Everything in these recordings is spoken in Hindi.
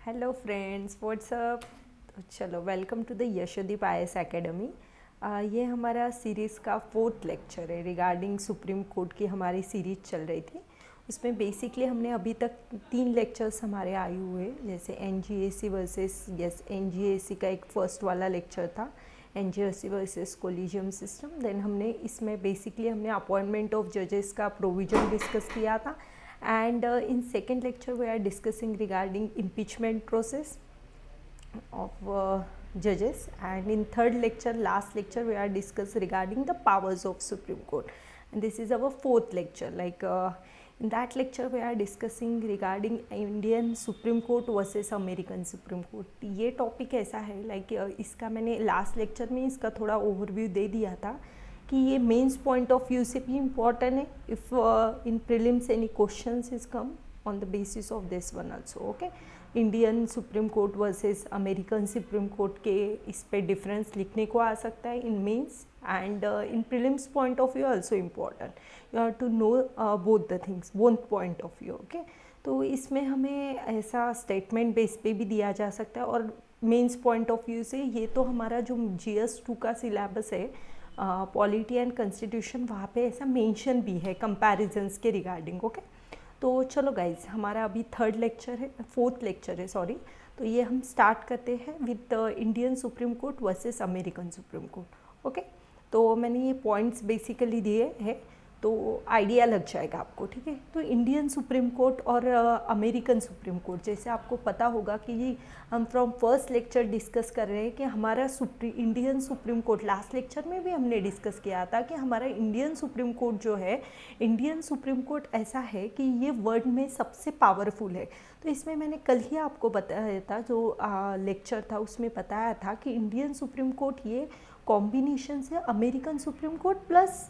Hello friends, what's up. तो चलो, welcome to the Yashodeep IAS academy. ये हमारा सीरीज़ का 4th लेक्चर है रिगार्डिंग सुप्रीम कोर्ट की। हमारी सीरीज चल रही थी, उसमें बेसिकली हमने अभी तक 3 लेक्चर्स हमारे आए हुए, जैसे NGAC वर्सेस NGAC का एक फर्स्ट वाला लेक्चर था, NGAC versus collegium system. Then हमने इसमें बेसिकली हमने अपॉइंटमेंट ऑफ जजेस का प्रोविजन डिस्कस किया था। And in second lecture we are discussing regarding impeachment process of judges, and in third lecture, last lecture, we are discussing regarding the powers of Supreme Court, and this is our 4th lecture. In that lecture we are discussing regarding Indian Supreme Court versus American Supreme Court. ये टॉपिक ऐसा है इसका मैंने लास्ट लेक्चर में इसका थोड़ा ओवरव्यू दे दिया था कि ये मेंस पॉइंट ऑफ व्यू से भी इम्पॉर्टेंट है। If in prelims any questions is come on the basis of this one also. Okay, Indian Supreme Court versus American Supreme Court के इस पे डिफरेंस लिखने को आ सकता है in mains, and in prelims point of view also important. You have to know both the things, both point of view. Okay, तो इसमें हमें ऐसा स्टेटमेंट बेस पे भी दिया जा सकता है, और मेंस पॉइंट ऑफ व्यू से ये तो हमारा जो GS2 का सिलेबस है, पॉलिटी एंड कॉन्स्टिट्यूशन, वहाँ पे ऐसा मेंशन भी है कंपैरिजंस के रिगार्डिंग। ओके, तो चलो गाइज, हमारा अभी 3rd लेक्चर है, 4th लेक्चर है सॉरी। तो ये हम स्टार्ट करते हैं with Indian Supreme Court versus American Supreme court. Okay, तो मैंने ये पॉइंट्स बेसिकली दिए हैं तो आइडिया लग जाएगा आपको, ठीक है। तो इंडियन सुप्रीम कोर्ट और अमेरिकन सुप्रीम कोर्ट, जैसे आपको पता होगा कि हम फ्रॉम फर्स्ट लेक्चर डिस्कस कर रहे हैं कि हमारा Indian Supreme court, last lecture में भी हमने डिस्कस किया था कि हमारा इंडियन सुप्रीम कोर्ट जो है, इंडियन सुप्रीम कोर्ट ऐसा है कि ये वर्ल्ड में सबसे पावरफुल है। तो इसमें मैंने कल ही आपको बताया था, जो लेक्चर था उसमें बताया था कि इंडियन सुप्रीम कोर्ट ये कॉम्बिनेशन से American Supreme court plus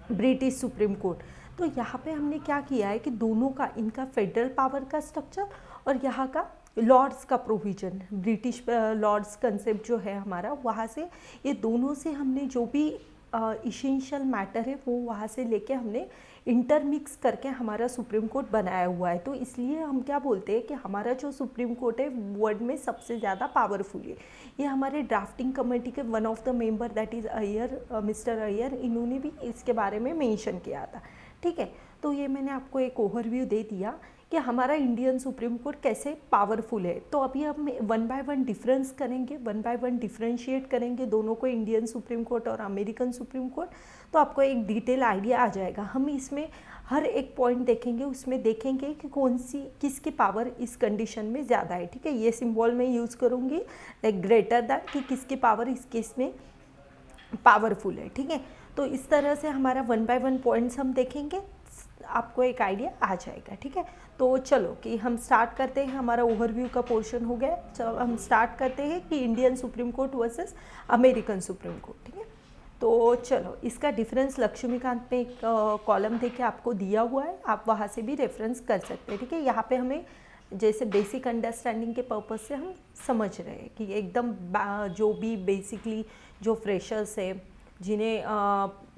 British supreme court. तो यहाँ पे हमने क्या किया है कि दोनों का, इनका फेडरल पावर का स्ट्रक्चर और यहाँ का लॉर्ड्स का प्रोविजन, ब्रिटिश लॉर्ड्स कंसेप्ट जो है हमारा, वहाँ से ये दोनों से हमने जो भी इसेंशियल मैटर है वो वहाँ से लेके हमने इंटरमिक्स करके हमारा सुप्रीम कोर्ट बनाया हुआ है। तो इसलिए हम क्या बोलते हैं कि हमारा जो सुप्रीम कोर्ट है वर्ल्ड में सबसे ज़्यादा पावरफुल है। ये हमारे ड्राफ्टिंग कमेटी के one of the member, that is Iyer, mister Iyer, इन्होंने भी इसके बारे में मेंशन किया था, ठीक है। तो ये मैंने आपको एक ओवरव्यू दे दिया कि हमारा इंडियन सुप्रीम कोर्ट कैसे पावरफुल है। तो अभी हम 1 बाय 1 डिफरेंस करेंगे, 1 बाय 1 डिफ्रेंशिएट करेंगे दोनों को, इंडियन सुप्रीम कोर्ट और अमेरिकन सुप्रीम कोर्ट। तो आपको एक डिटेल आइडिया आ जाएगा। हम इसमें हर एक पॉइंट देखेंगे, उसमें देखेंगे कि कौन सी, किसकी पावर इस कंडीशन में ज़्यादा है, ठीक है। ये सिंबल मैं यूज़ करूँगी, लाइक ग्रेटर दैन, कि किसकी पावर इस केस में पावरफुल है, ठीक है। तो इस तरह से हमारा 1 बाय 1 पॉइंट्स हम देखेंगे, आपको एक आइडिया आ जाएगा, ठीक है। तो चलो कि हम स्टार्ट करते हैं, हमारा ओवरव्यू का पोर्शन हो गया। चलो हम स्टार्ट करते हैं कि Indian Supreme Court versus American Supreme court, ठीक है। तो चलो, इसका डिफरेंस लक्ष्मीकांत में एक कॉलम देके आपको दिया हुआ है, आप वहाँ से भी रेफरेंस कर सकते हैं, ठीक है। यहाँ पे हमें जैसे बेसिक अंडरस्टैंडिंग के पर्पज़ से हम समझ रहे हैं कि एकदम जो भी बेसिकली जो फ्रेशर्स है, जिन्हें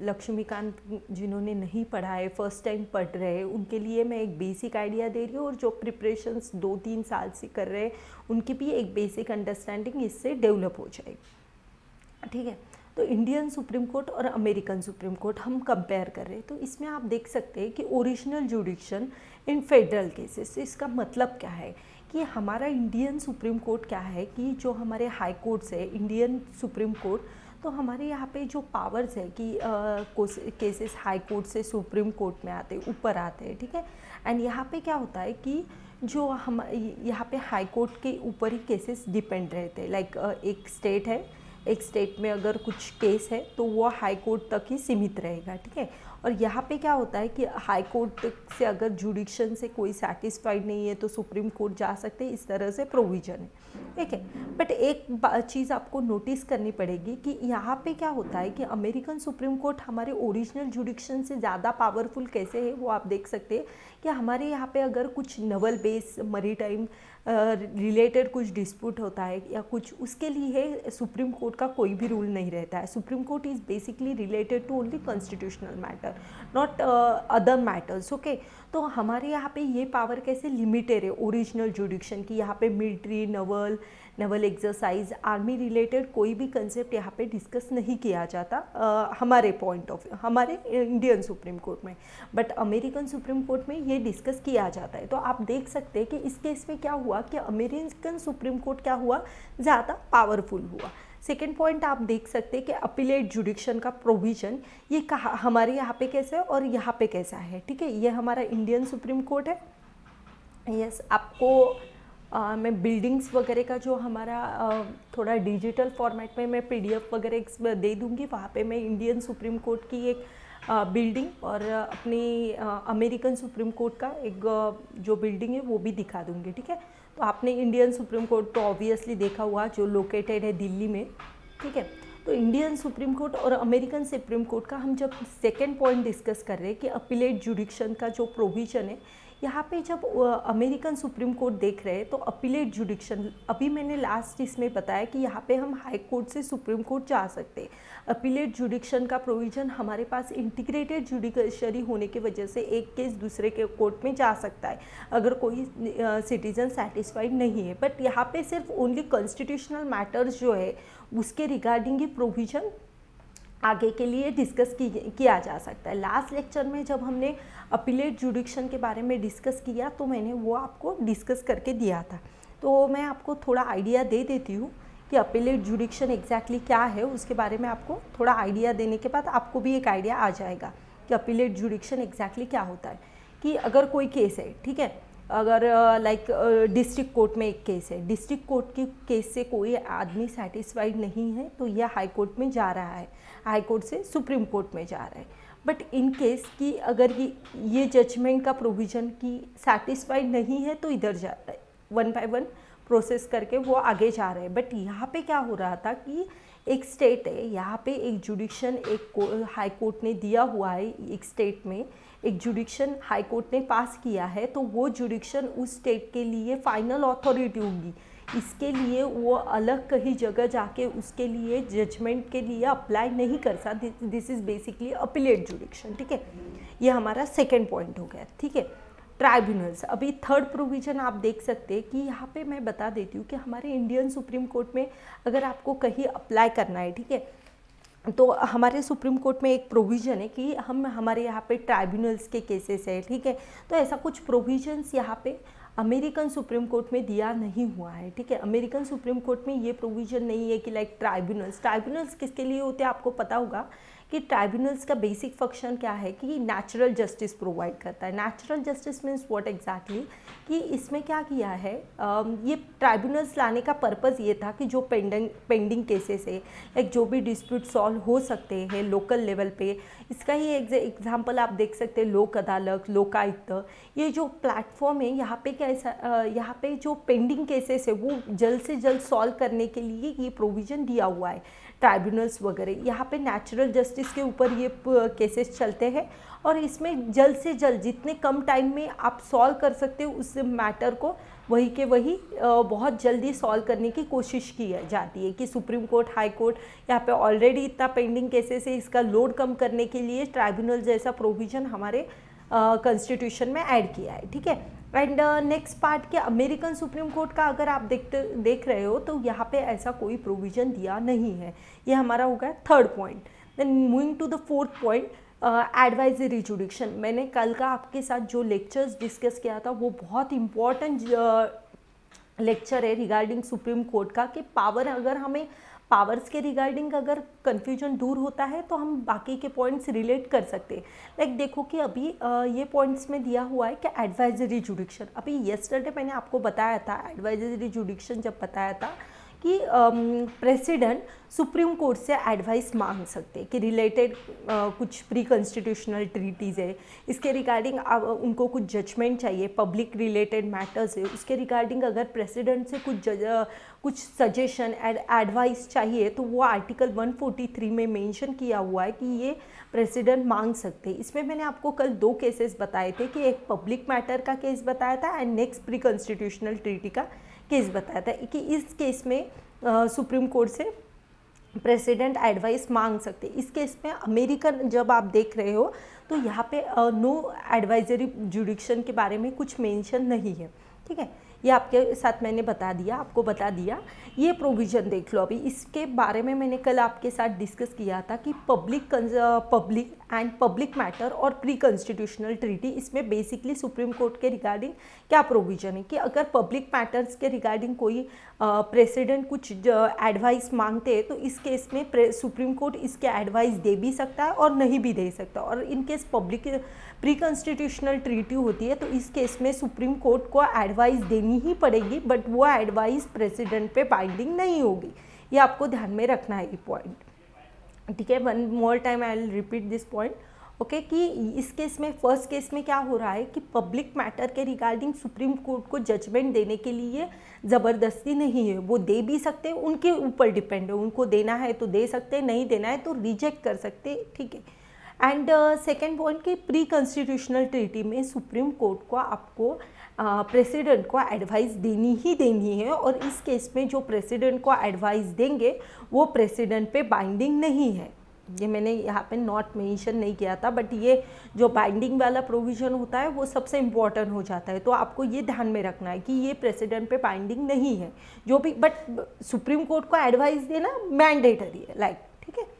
लक्ष्मीकांत, जिन्होंने नहीं पढ़ा है, फर्स्ट टाइम पढ़ रहे हैं, उनके लिए मैं एक बेसिक आइडिया दे रही हूँ, और जो प्रिपरेशंस 2-3 साल से कर रहे हैं उनकी भी एक बेसिक अंडरस्टैंडिंग इससे डेवलप हो जाएगी, ठीक है। तो इंडियन सुप्रीम कोर्ट और अमेरिकन सुप्रीम कोर्ट हम कंपेयर कर रहे हैं। तो इसमें आप देख सकते हैं कि ओरिजिनल जुडिक्शन इन फेडरल केसेस, इसका मतलब क्या है कि हमारा इंडियन सुप्रीम कोर्ट क्या है कि जो हमारे हाई कोर्ट्स है, इंडियन सुप्रीम कोर्ट, तो हमारे यहाँ पे जो पावर्स है कि केसेस हाई कोर्ट से सुप्रीम कोर्ट में आते हैं, ऊपर आते हैं, ठीक है। एंड यहाँ पे क्या होता है कि जो हम यहाँ पे हाई कोर्ट के ऊपर ही केसेस डिपेंड रहते हैं। लाइक एक स्टेट है, एक स्टेट में अगर कुछ केस है तो वो हाई कोर्ट तक ही सीमित रहेगा, ठीक है। और यहाँ पे क्या होता है कि हाई कोर्ट से अगर जुडिक्शन से कोई सेटिस्फाइड नहीं है तो सुप्रीम कोर्ट जा सकते हैं, इस तरह से प्रोविज़न है। ठीक है। बट एक चीज़ आपको नोटिस करनी पड़ेगी कि यहाँ पे क्या होता है कि अमेरिकन सुप्रीम कोर्ट हमारे ओरिजिनल जुडिक्शन से ज़्यादा पावरफुल कैसे है, वो आप देख सकते हैं कि हमारे यहाँ पे अगर कुछ नवल बेस मरीटाइम रिलेटेड कुछ डिस्प्यूट होता है या कुछ, उसके लिए सुप्रीम कोर्ट का कोई भी रूल नहीं रहता है। Supreme Court is basically related to only constitutional matter, not other matters. Okay, तो हमारे यहाँ पे ये पावर कैसे लिमिटेड है ओरिजिनल जुडिक्शन की। यहाँ पे military, Naval exercise, army related कोई भी कंसेप्ट यहाँ पे डिस्कस नहीं किया जाता हमारे पॉइंट ऑफ व्यू, हमारे इंडियन सुप्रीम कोर्ट में। बट अमेरिकन सुप्रीम कोर्ट में ये डिस्कस किया जाता है। तो आप देख सकते हैं कि इस केस में क्या हुआ कि अमेरिकन सुप्रीम कोर्ट क्या हुआ, ज़्यादा पावरफुल हुआ। सेकेंड पॉइंट आप देख सकते हैं कि अपीलेट जुडिक्शन का प्रोविजन ये कहा हमारे यहाँ पे कैसा है और यहाँ पे कैसा है। ठीक है, ये हमारा इंडियन सुप्रीम कोर्ट है। यस, आपको मैं बिल्डिंग्स वगैरह का जो हमारा थोड़ा डिजिटल फॉर्मेट में मैं पीडीएफ वगैरह दे दूँगी, वहाँ पे मैं इंडियन सुप्रीम कोर्ट की एक बिल्डिंग और अपनी अमेरिकन सुप्रीम कोर्ट का एक जो बिल्डिंग है वो भी दिखा दूँगी। ठीक है, तो आपने इंडियन सुप्रीम कोर्ट तो ऑब्वियसली देखा हुआ जो लोकेटेड है दिल्ली में। ठीक है, तो इंडियन सुप्रीम कोर्ट और अमेरिकन सुप्रीम कोर्ट का हम जब सेकेंड पॉइंट डिस्कस कर रहे हैं कि अपीलेट जुडिक्शन का जो प्रोविजन है, यहाँ पे जब अमेरिकन सुप्रीम कोर्ट देख रहे हैं तो अपीलेट जुडिक्शन, अभी मैंने लास्ट इसमें बताया कि यहाँ पे हम हाई कोर्ट से सुप्रीम कोर्ट जा सकते हैं। अपीलेट जुडिक्शन का प्रोविजन हमारे पास इंटीग्रेटेड जुडिशरी होने की वजह से एक केस दूसरे के कोर्ट में जा सकता है अगर कोई सिटीजन सेटिस्फाइड नहीं है। बट यहाँ पे सिर्फ ओनली कॉन्स्टिट्यूशनल मैटर्स जो है उसके रिगार्डिंग ही प्रोविजन आगे के लिए डिस्कस किया जा सकता है। लास्ट लेक्चर में जब हमने अपीलेट जुडिक्शन के बारे में डिस्कस किया तो मैंने वो आपको डिस्कस करके दिया था। तो मैं आपको थोड़ा आइडिया दे देती हूँ कि अपीलेट जुडिक्शन एग्जैक्टली क्या है। उसके बारे में आपको थोड़ा आइडिया देने के बाद आपको भी एक आइडिया आ जाएगा कि अपीलेट जुडिक्शन एग्जैक्टली क्या होता है। कि अगर कोई केस है, ठीक है, अगर लाइक डिस्ट्रिक्ट कोर्ट में एक केस है, डिस्ट्रिक्ट कोर्ट की केस से कोई आदमी सेटिस्फाइड नहीं है तो यह हाई कोर्ट में जा रहा है, हाई कोर्ट से सुप्रीम कोर्ट में जा रहा है। बट इन केस कि अगर ये जजमेंट का प्रोविज़न की सेटिस्फाइड नहीं है तो इधर जा रहा है, वन बाय वन प्रोसेस करके वो आगे जा रहे हैं। बट यहाँ पे क्या हो रहा था कि एक स्टेट है, यहाँ पे एक जुडिक्शन एक हाई कोर्ट ने दिया हुआ है, एक स्टेट में एक जुडिक्शन हाई कोर्ट ने पास किया है, तो वो जुडिक्शन उस स्टेट के लिए फाइनल अथॉरिटी होगी। इसके लिए वो अलग कहीं जगह जाके उसके लिए जजमेंट के लिए अप्लाई नहीं कर सकता। This is basically appellate जुडिक्शन। ठीक है, ये हमारा सेकेंड पॉइंट हो गया। ठीक है, ट्राइब्यूनल्स, अभी थर्ड प्रोविज़न आप देख सकते हैं कि यहाँ पे मैं बता देती हूँ कि हमारे इंडियन सुप्रीम कोर्ट में अगर आपको कहीं अप्लाई करना है, ठीक है, तो हमारे सुप्रीम कोर्ट में एक प्रोविज़न है कि हमारे यहाँ पे ट्राइब्यूनल्स के केसेस है। ठीक है, तो ऐसा कुछ प्रोविजंस यहाँ पे अमेरिकन सुप्रीम कोर्ट में दिया नहीं हुआ है। ठीक है, अमेरिकन सुप्रीम कोर्ट में ये प्रोविज़न नहीं है कि लाइक ट्राइब्यूनल्स किसके लिए होते हैं आपको पता होगा कि ट्राइब्यूनल्स का बेसिक फंक्शन क्या है कि नेचुरल जस्टिस प्रोवाइड करता है। Natural justice means what exactly, कि इसमें क्या किया है, ये ट्राइब्यूनल्स लाने का पर्पज़ ये था कि जो पेंडिंग केसेस है, लाइक जो भी डिस्प्यूट सॉल्व हो सकते हैं लोकल लेवल पे, इसका ही एग्जाम्पल आप देख सकते हैं लोक अदालत, लोकायुक्त, ये जो प्लेटफॉर्म है यहाँ पे कैसा, यहाँ पे जो पेंडिंग केसेस है वो जल्द से जल्द सॉल्व करने के लिए ये प्रोविज़न दिया हुआ है। ट्राइब्यूनल्स वगैरह यहाँ पे नेचुरल जस्टिस के ऊपर ये केसेस चलते हैं और इसमें जल्द से जल्द जितने कम टाइम में आप सॉल्व कर सकते हो उस मैटर को वही के वही बहुत जल्दी सॉल्व करने की कोशिश की जाती है। कि सुप्रीम कोर्ट, हाई कोर्ट यहाँ पे ऑलरेडी इतना पेंडिंग केसेस है, इसका लोड कम करने के लिए ट्राइब्यूनल जैसा प्रोविज़न हमारे कॉन्स्टिट्यूशन में ऐड किया है। ठीक है, एंड नेक्स्ट पार्ट के अमेरिकन सुप्रीम कोर्ट का अगर आप देख रहे हो तो यहाँ पे ऐसा कोई प्रोविज़न दिया नहीं है। ये हमारा हो गया third point. Then moving to the fourth point, advisory jurisdiction. मैंने कल का आपके साथ जो लेक्चर्स डिस्कस किया था वो बहुत इम्पॉर्टेंट लेक्चर है रिगार्डिंग सुप्रीम कोर्ट का, कि पावर, अगर हमें पावर्स के रिगार्डिंग अगर कन्फ्यूजन दूर होता है तो हम बाकी के पॉइंट्स रिलेट कर सकते हैं। लाइक देखो कि अभी ये पॉइंट्स में दिया हुआ है कि एडवाइजरी जुडिक्शन, अभी येस्टरडे मैंने आपको बताया था, एडवाइजरी जुडिक्शन जब बताया था कि प्रेसिडेंट सुप्रीम कोर्ट से एडवाइस मांग सकते हैं कि रिलेटेड कुछ प्री कॉन्स्टिट्यूशनल ट्रीटीज़ है, इसके रिगार्डिंग उनको कुछ जजमेंट चाहिए, पब्लिक रिलेटेड मैटर्स है, उसके रिगार्डिंग अगर प्रेसिडेंट से कुछ सजेशन एडवाइस चाहिए तो वो आर्टिकल 143 में मेंशन किया हुआ है कि ये प्रेसिडेंट मांग सकते हैं। इसमें मैंने आपको कल 2 केसेस बताए थे कि एक पब्लिक मैटर का केस बताया था and next pre constitutional treaty का केस बताया था कि इस केस में सुप्रीम कोर्ट से प्रेसिडेंट एडवाइस मांग सकते। इस केस में अमेरिकन जब आप देख रहे हो तो यहाँ पे नो एडवाइजरी जुडिक्शन के बारे में कुछ मेंशन नहीं है, ठीक है। ये आपके साथ मैंने आपको बता दिया। ये प्रोविज़न देख लो, अभी इसके बारे में मैंने कल आपके साथ डिस्कस किया था कि पब्लिक मैटर और प्री कॉन्स्टिट्यूशनल ट्रीटी, इसमें बेसिकली सुप्रीम कोर्ट के रिगार्डिंग क्या प्रोविज़न है कि अगर पब्लिक मैटर्स के रिगार्डिंग कोई प्रेसिडेंट कुछ एडवाइस मांगते हैं तो इस केस में सुप्रीम कोर्ट इसके एडवाइस दे भी सकता है और नहीं भी दे सकता, और in case public pre constitutional treaty होती है तो इस केस में सुप्रीम कोर्ट को एडवाइस देनी ही पड़ेगी, बट वो एडवाइस प्रेसिडेंट पे बाइंडिंग नहीं होगी। ये आपको ध्यान में रखना है ये पॉइंट, ठीक है। 1 more time I will repeat this point, okay. कि इस केस में फर्स्ट केस में क्या हो रहा है कि पब्लिक मैटर के रिगार्डिंग सुप्रीम कोर्ट को जजमेंट देने के लिए ज़बरदस्ती नहीं है, वो दे भी सकते हैं, उनके ऊपर डिपेंड है, उनको देना है तो दे सकते हैं, नहीं देना है तो रिजेक्ट कर सकते हैं, ठीक है। एंड सेकेंड पॉइंट कि प्री कॉन्स्टिट्यूशनल ट्रीटी में सुप्रीम कोर्ट को आपको प्रेसिडेंट को एडवाइस देनी ही देनी है, और इस केस में जो प्रेसिडेंट को एडवाइस देंगे वो प्रेसिडेंट पे बाइंडिंग नहीं है। ये मैंने यहाँ पे नॉट मेंशन नहीं किया था, बट ये जो बाइंडिंग वाला प्रोविज़न होता है वो सबसे इम्पॉर्टेंट हो जाता है, तो आपको ये ध्यान में रखना है कि ये प्रेसिडेंट पे बाइंडिंग नहीं है जो भी, बट सुप्रीम कोर्ट को एडवाइस देना मैंडेटरी है, लाइक, ठीक है।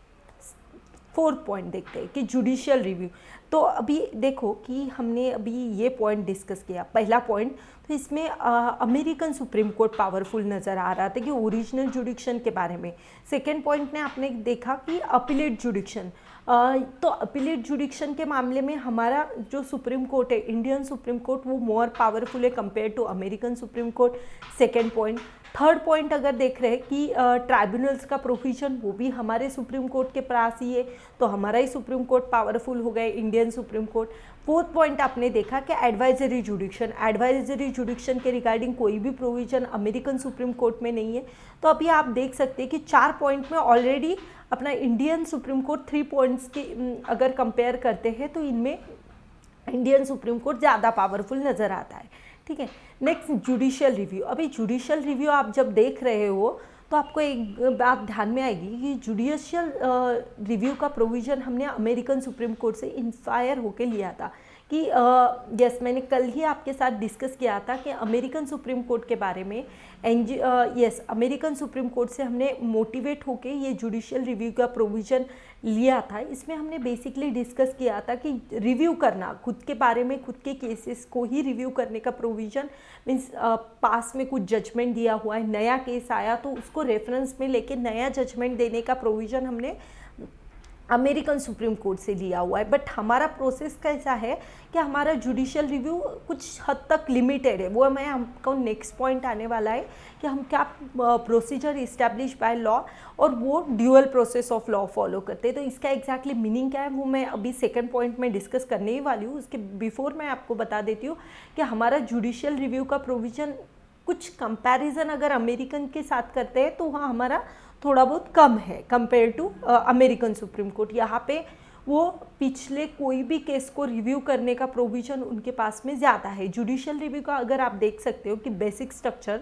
4th पॉइंट देखते हैं कि जुडिशियल रिव्यू। तो अभी देखो कि हमने अभी ये पॉइंट डिस्कस किया, पहला पॉइंट, तो इसमें अमेरिकन सुप्रीम कोर्ट पावरफुल नज़र आ रहा था कि ओरिजिनल जुडिक्शन के बारे में। सेकेंड पॉइंट में आपने देखा कि अपीलेट जुडिक्शन, तो अपीलेट जुडिक्शन के मामले में हमारा जो सुप्रीम कोर्ट है, इंडियन सुप्रीम कोर्ट, वो मोर पावरफुल है compare to American Supreme Court, second point. Third point अगर देख रहे हैं कि ट्राइब्यूनल्स का प्रोविजन वो भी हमारे सुप्रीम कोर्ट के पास ही है, तो हमारा ही सुप्रीम कोर्ट पावरफुल हो गए, Indian Supreme court. Fourth point आपने देखा कि एडवाइजरी जुडिक्शन के रिगार्डिंग कोई भी प्रोविजन अमेरिकन सुप्रीम कोर्ट में नहीं है। तो अभी आप देख सकते हैं कि 4 पॉइंट में ऑलरेडी अपना इंडियन सुप्रीम कोर्ट 3 पॉइंट्स की अगर कंपेयर करते हैं तो इनमें इंडियन सुप्रीम कोर्ट ज़्यादा पावरफुल नज़र आता है, ठीक है। Next judicial review. अभी जुडिशियल रिव्यू आप जब देख रहे हो तो आपको एक बात ध्यान में आएगी कि जुडिशियल रिव्यू का प्रोविज़न हमने अमेरिकन सुप्रीम कोर्ट से इंस्पायर होके लिया था कि यस, मैंने कल ही आपके साथ डिस्कस किया था कि अमेरिकन सुप्रीम कोर्ट के बारे में यस, अमेरिकन सुप्रीम कोर्ट से हमने मोटिवेट होके ये जुडिशियल रिव्यू का प्रोविज़न लिया था। इसमें हमने बेसिकली डिस्कस किया था कि रिव्यू करना, खुद के बारे में, खुद के केसेस को ही रिव्यू करने का प्रोविज़न मीन्स पास में कुछ जजमेंट दिया हुआ है, नया केस आया तो उसको रेफरेंस में लेके नया जजमेंट देने का प्रोविज़न हमने अमेरिकन सुप्रीम कोर्ट से लिया हुआ है। बट हमारा प्रोसेस कैसा है कि हमारा जुडिशियल रिव्यू कुछ हद तक लिमिटेड है, वो मैं हमको नेक्स्ट पॉइंट आने वाला है कि हम क्या प्रोसीजर इस्टेब्लिश बाय लॉ और वो dual process of law follow करते हैं। तो इसका एग्जैक्टली मीनिंग क्या है वो मैं अभी सेकंड पॉइंट में डिस्कस करने ही वाली हूँ। उसके बिफोर मैं आपको बता देती हूँ कि हमारा जुडिशियल रिव्यू का प्रोविज़न कुछ कंपैरिजन अगर अमेरिकन के साथ करते हैं तो वहाँ हमारा थोड़ा बहुत कम है compare to American Supreme Court. यहाँ पे वो पिछले कोई भी केस को रिव्यू करने का प्रोविज़न उनके पास में ज़्यादा है। जुडिशियल रिव्यू का अगर आप देख सकते हो कि बेसिक स्ट्रक्चर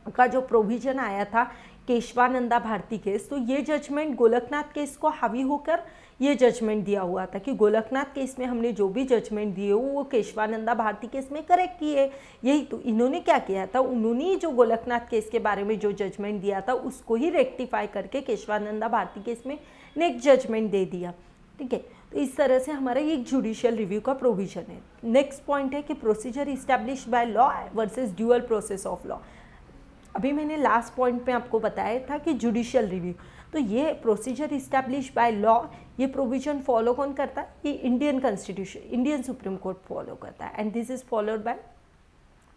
का जो प्रोविज़न आया था केशवानंदा भारती केस, तो ये जजमेंट गोलकनाथ केस को हावी होकर ये जजमेंट दिया हुआ था कि गोलकनाथ केस में हमने जो भी जजमेंट दिए वो केशवानंदा भारती केस में करेक्ट किए। यही तो इन्होंने क्या किया था, उन्होंने जो गोलकनाथ केस के बारे में जो जजमेंट दिया था उसको ही रेक्टिफाई करके केशवानंदा भारती केस में नेक्स्ट जजमेंट दे दिया, ठीक है। तो इस तरह से हमारा ये जुडिशियल रिव्यू का प्रोविज़न है। नेक्स्ट पॉइंट है कि procedure establish by law versus dual process of law. अभी मैंने लास्ट पॉइंट में आपको बताया था कि जुडिशियल रिव्यू, तो ये प्रोसीजर इस्टेब्लिश बाय लॉ, ये प्रोविज़न फॉलो कौन करता है, ये Indian constitution, Indian Supreme court follow करता है and this is followed by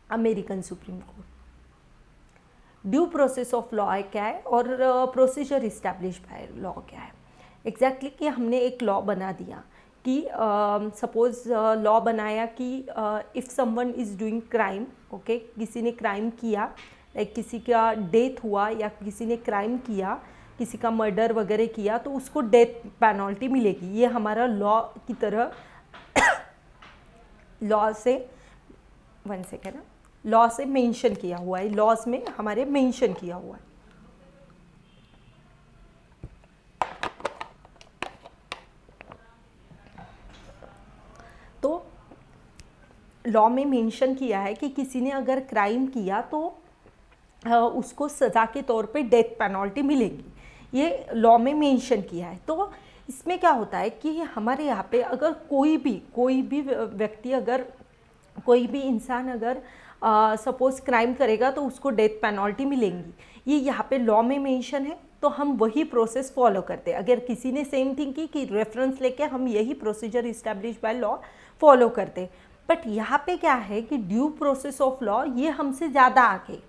American Supreme court. Due process of law क्या है और प्रोसीजर इस्टेब्लिश बाय लॉ क्या है। एग्जैक्टली कि हमने एक लॉ बना दिया कि सपोज लॉ बनाया कि if someone is doing crime, okay, किसी ने क्राइम किया, लाइक किसी का डेथ हुआ या किसी ने क्राइम किया, किसी का मर्डर वगैरह किया, तो उसको डेथ पेनल्टी मिलेगी। ये हमारा लॉ की तरह लॉ से लॉ से मेंशन किया हुआ है, लॉज में हमारे मेंशन किया हुआ है। तो लॉ में मेंशन किया है कि किसी ने अगर क्राइम किया तो उसको सज़ा के तौर पे डेथ पेनल्टी मिलेगी, ये लॉ में मेंशन किया है। तो इसमें क्या होता है कि हमारे यहाँ पे अगर कोई भी व्यक्ति, अगर कोई भी इंसान अगर सपोज क्राइम करेगा तो उसको डेथ पेनल्टी मिलेंगी, ये यहाँ पे लॉ में मेंशन है। तो हम वही प्रोसेस फॉलो करते हैं। अगर किसी ने सेम थिंग की कि रेफरेंस लेके हम यही procedure establish by law follow करते हैं। बट यहाँ पे क्या है कि ड्यू प्रोसेस ऑफ लॉ ये हमसे ज़्यादा आगे,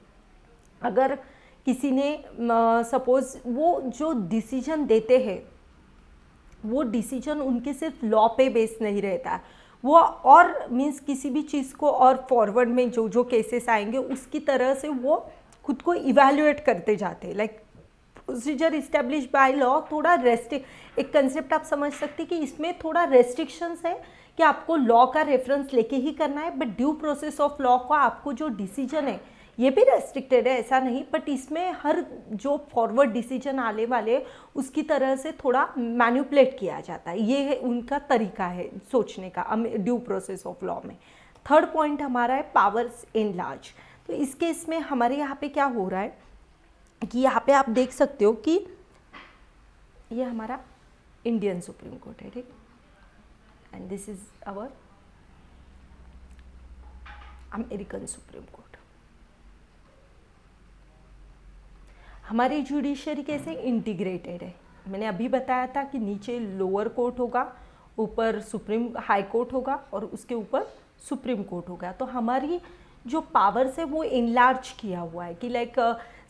अगर किसी ने सपोज वो जो डिसीजन देते हैं वो डिसीजन उनके सिर्फ लॉ पे बेस नहीं रहता है, वो और मीन्स किसी भी चीज़ को और फॉरवर्ड में जो जो केसेस आएंगे उसकी तरह से वो खुद को इवैल्यूएट करते जाते हैं। Like procedure establish by law थोड़ा एक कंसेप्ट आप समझ सकते हैं कि इसमें थोड़ा रेस्ट्रिक्शंस है कि आपको लॉ का रेफरेंस लेके ही करना है। But due process of law का आपको जो डिसीजन है ये भी रेस्ट्रिक्टेड है, ऐसा नहीं, बट इसमें हर जो फॉरवर्ड डिसीजन आने वाले उसकी तरह से थोड़ा मैनिपुलेट किया जाता है। ये है उनका तरीका है सोचने का ड्यू प्रोसेस ऑफ लॉ में। थर्ड पॉइंट हमारा है पावर्स इन लार्ज। तो इस केस में हमारे यहाँ पे क्या हो रहा है कि यहाँ पे आप देख सकते हो कि ये हमारा इंडियन सुप्रीम कोर्ट है, ठीक, and this is our American Supreme Court. हमारी जुडिशरी कैसे इंटीग्रेटेड है, मैंने अभी बताया था कि नीचे लोअर कोर्ट होगा, ऊपर सुप्रीम हाई कोर्ट होगा और उसके ऊपर सुप्रीम कोर्ट होगा। तो हमारी जो पावर्स है वो इनलार्ज किया हुआ है कि लाइक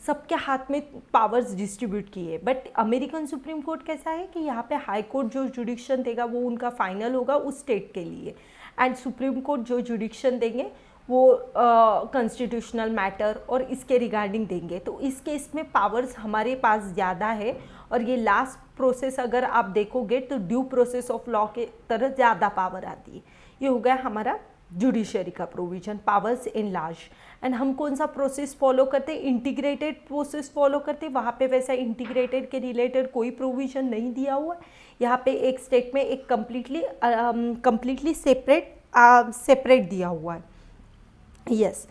सबके हाथ में पावर्स डिस्ट्रीब्यूट किए। बट अमेरिकन सुप्रीम कोर्ट कैसा है कि यहाँ पे हाई कोर्ट जो जुडिक्शन देगा वो उनका फाइनल होगा उस स्टेट के लिए, एंड सुप्रीम कोर्ट जो जुडिक्शन देंगे वो कॉन्स्टिट्यूशनल मैटर और इसके रिगार्डिंग देंगे। तो इस केस में पावर्स हमारे पास ज़्यादा है। और ये लास्ट प्रोसेस अगर आप देखोगे तो ड्यू प्रोसेस ऑफ लॉ के तरह ज़्यादा पावर आती है। ये हो गया हमारा जुडिशरी का provision, powers in large. And हम कौन सा प्रोसेस फॉलो करते हैं, इंटीग्रेटेड प्रोसेस फॉलो करते हैं। वहाँ पे वैसा इंटीग्रेटेड के रिलेटेड कोई प्रोविजन नहीं दिया हुआ है। यहाँ पे एक स्टेट में एक कम्प्लीटली सेपरेट दिया हुआ है, यस,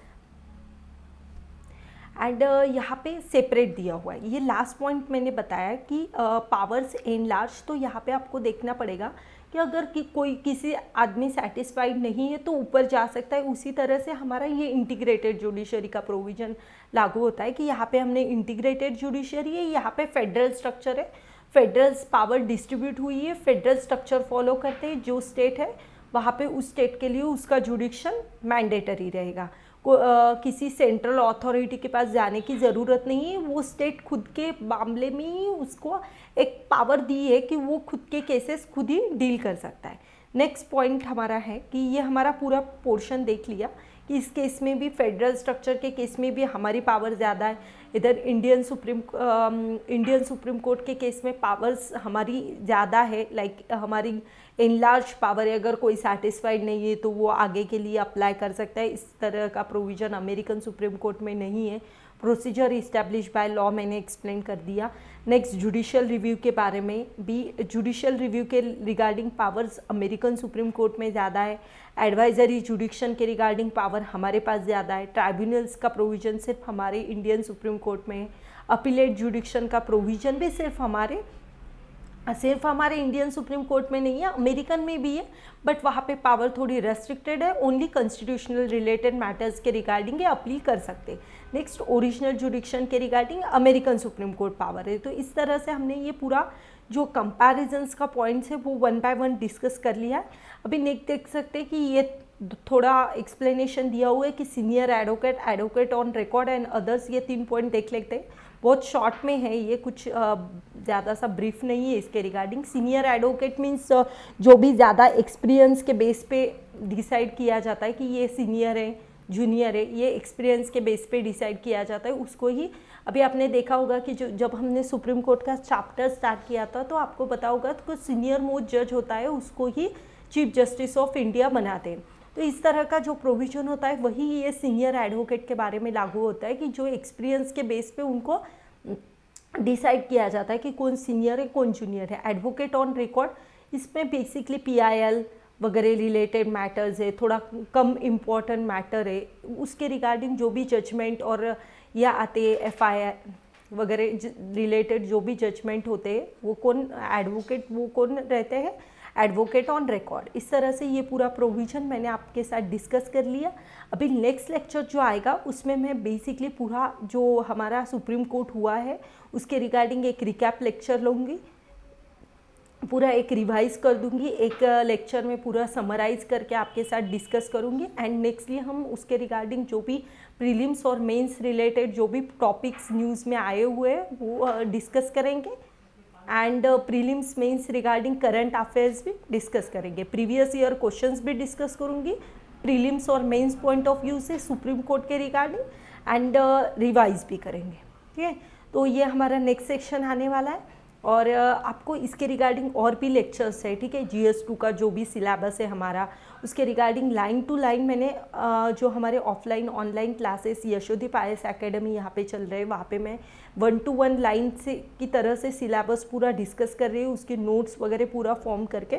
एंड यहाँ पे सेपरेट दिया हुआ है। ये लास्ट पॉइंट मैंने बताया कि पावर्स इन लार्ज। तो यहाँ पे आपको देखना पड़ेगा कि अगर कोई किसी आदमी सेटिस्फाइड नहीं है तो ऊपर जा सकता है। उसी तरह से हमारा ये इंटीग्रेटेड जुडिशरी का प्रोविज़न लागू होता है कि यहाँ पे हमने इंटीग्रेटेड जुडिशरी है, यहाँ पे फेडरल स्ट्रक्चर है, फेडरल पावर डिस्ट्रीब्यूट हुई है, फेडरल स्ट्रक्चर फॉलो करते हैं। जो स्टेट है वहाँ पे उस स्टेट के लिए उसका जुडिक्शन मैंडेटरी रहेगा। किसी सेंट्रल अथॉरिटी के पास जाने की ज़रूरत नहीं है। वो स्टेट खुद के मामले में ही उसको एक पावर दी है कि वो खुद के केसेस खुद ही डील कर सकता है। नेक्स्ट पॉइंट हमारा है कि ये हमारा पूरा पोर्शन देख लिया कि इस केस में भी फेडरल स्ट्रक्चर के केस में भी हमारी पावर ज़्यादा है। इधर इंडियन सुप्रीम कोर्ट के केस में पावर्स हमारी ज़्यादा है, लाइक हमारी इनलार्ज पावर है। अगर कोई सेटिस्फाइड नहीं है तो वो आगे के लिए अप्लाई कर सकता है। इस तरह का प्रोविज़न अमेरिकन सुप्रीम कोर्ट में नहीं है। प्रोसीजर इस्टेब्लिश बाय लॉ मैंने एक्सप्लेन कर दिया। नेक्स्ट जुडिशियल रिव्यू के बारे में भी, जुडिशियल रिव्यू के regarding powers American Supreme court में ज़्यादा है। एडवाइजरी जुडिक्शन के रिगार्डिंग पावर हमारे पास ज़्यादा है। ट्राइब्यूनल्स का प्रोविज़न सिर्फ हमारे इंडियन सुप्रीम कोर्ट में है। अपीलेट जुडिक्शन का प्रोविज़न भी सिर्फ हमारे इंडियन सुप्रीम कोर्ट में नहीं है, अमेरिकन में भी है, बट वहाँ पे पावर थोड़ी रेस्ट्रिक्टेड है। ओनली कॉन्स्टिट्यूशनल रिलेटेड मैटर्स के रिगार्डिंग ये अपील कर सकते हैं। नेक्स्ट ओरिजिनल जुडिक्शन के regarding American Supreme court power है। तो इस तरह से हमने ये पूरा जो कंपैरिजन्स का पॉइंट्स है वो वन बाय वन डिस्कस कर लिया है। अभी नेक्स्ट देख सकते हैं कि ये थोड़ा एक्सप्लेनेशन दिया हुआ है कि senior advocate, advocate on record and others, ये 3 पॉइंट देख लेते हैं। बहुत शॉर्ट में है ये, कुछ ज़्यादा सा ब्रीफ नहीं है इसके रिगार्डिंग। सीनियर एडवोकेट मीन्स जो भी ज़्यादा एक्सपीरियंस के बेस पे डिसाइड किया जाता है कि ये सीनियर है, जूनियर है, ये एक्सपीरियंस के बेस पे डिसाइड किया जाता है, उसको ही। अभी आपने देखा होगा कि जब हमने सुप्रीम कोर्ट का चैप्टर स्टार्ट किया था तो आपको पता होगा तो सीनियर मोस्ट जज होता है, उसको ही चीफ जस्टिस ऑफ इंडिया बनाते हैं। तो इस तरह का जो प्रोविजन होता है वही ये सीनियर एडवोकेट के बारे में लागू होता है कि जो एक्सपीरियंस के बेस पे उनको डिसाइड किया जाता है कि कौन सीनियर है कौन जूनियर है। एडवोकेट ऑन रिकॉर्ड, इसमें बेसिकली PIL वगैरह रिलेटेड मैटर्स है, थोड़ा कम इम्पॉर्टेंट मैटर है, उसके रिगार्डिंग जो भी जजमेंट और या आते हैं FIR वगैरह रिलेटेड जो भी जजमेंट होते हैं वो कौन एडवोकेट, वो कौन रहते हैं, एडवोकेट ऑन रिकॉर्ड। इस तरह से ये पूरा प्रोविज़न मैंने आपके साथ डिस्कस कर लिया। अभी नेक्स्ट लेक्चर जो आएगा उसमें मैं बेसिकली पूरा जो हमारा सुप्रीम कोर्ट हुआ है उसके रिगार्डिंग एक रिकैप लेक्चर लूँगी, पूरा एक रिवाइज कर दूंगी, एक लेक्चर में पूरा समराइज करके आपके साथ डिस्कस करूंगी। एंड नेक्स्टली हम उसके रिगार्डिंग जो भी प्रीलिम्स और मेंस रिलेटेड जो भी टॉपिक्स न्यूज़ में आए हुए हैं वो डिस्कस करेंगे। And prelims mains regarding current affairs भी डिस्कस करेंगे, प्रीवियस ईयर क्वेश्चंस भी डिस्कस करूंगी प्रीलिम्स और मेंस पॉइंट ऑफ व्यू से सुप्रीम कोर्ट के रिगार्डिंग, एंड रिवाइज भी करेंगे। ठीक है, तो ये हमारा नेक्स्ट सेक्शन आने वाला है। और आपको इसके रिगार्डिंग और भी लेक्चर्स है, ठीक है, GS2 का जो भी सिलेबस है हमारा उसके रिगार्डिंग लाइन टू लाइन मैंने जो हमारे offline online classes Yashodeep IAS academy यहाँ पे चल रहे हैं वहाँ पे मैं 1 to 1 लाइन से की तरह से सिलेबस पूरा डिस्कस कर रही हूँ, उसके नोट्स वगैरह पूरा फॉर्म करके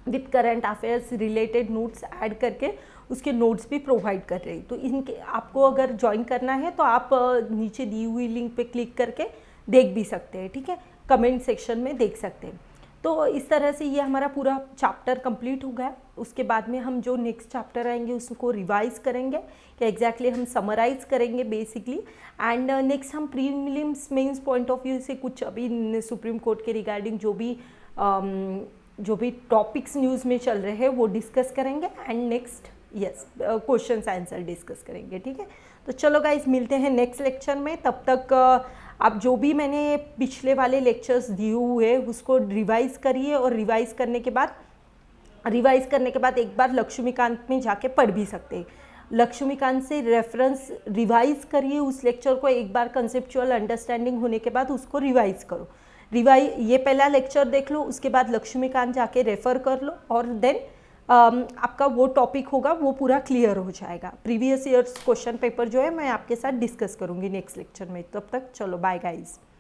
with current affairs related notes add करके उसके नोट्स भी प्रोवाइड कर रही हूँ। तो इनके आपको अगर ज्वाइन करना है तो आप नीचे दी हुई लिंक पे क्लिक करके देख भी सकते हैं, ठीक है, कमेंट सेक्शन में देख सकते हैं। तो इस तरह से ये हमारा पूरा चैप्टर कंप्लीट हो गया। उसके बाद में हम जो नेक्स्ट चैप्टर आएंगे उसको रिवाइज करेंगे कि एग्जैक्टली हम समराइज करेंगे बेसिकली। एंड नेक्स्ट हम prelims mains point of view से कुछ अभी सुप्रीम कोर्ट के रिगार्डिंग जो भी टॉपिक्स न्यूज़ में चल रहे हैं वो डिस्कस करेंगे। And next questions answer discuss करेंगे, ठीक है। तो चलो गाइज मिलते हैं नेक्स्ट लेक्चर में, तब तक आप जो भी मैंने पिछले वाले लेक्चर्स दिए हुए उसको रिवाइज करिए, और रिवाइज करने के बाद एक बार लक्ष्मीकांत में जाके पढ़ भी सकते हैं। लक्ष्मीकांत से रेफरेंस रिवाइज करिए उस लेक्चर को, एक बार कंसेप्चुअल अंडरस्टैंडिंग होने के बाद उसको रिवाइज करो। ये पहला लेक्चर देख लो, उसके बाद लक्ष्मीकांत जाके रेफ़र कर लो, और देन आपका वो टॉपिक होगा वो पूरा क्लियर हो जाएगा। प्रीवियस ईयर्स क्वेश्चन पेपर जो है मैं आपके साथ डिस्कस करूँगी नेक्स्ट लेक्चर में। तब तक चलो बाय गाइज।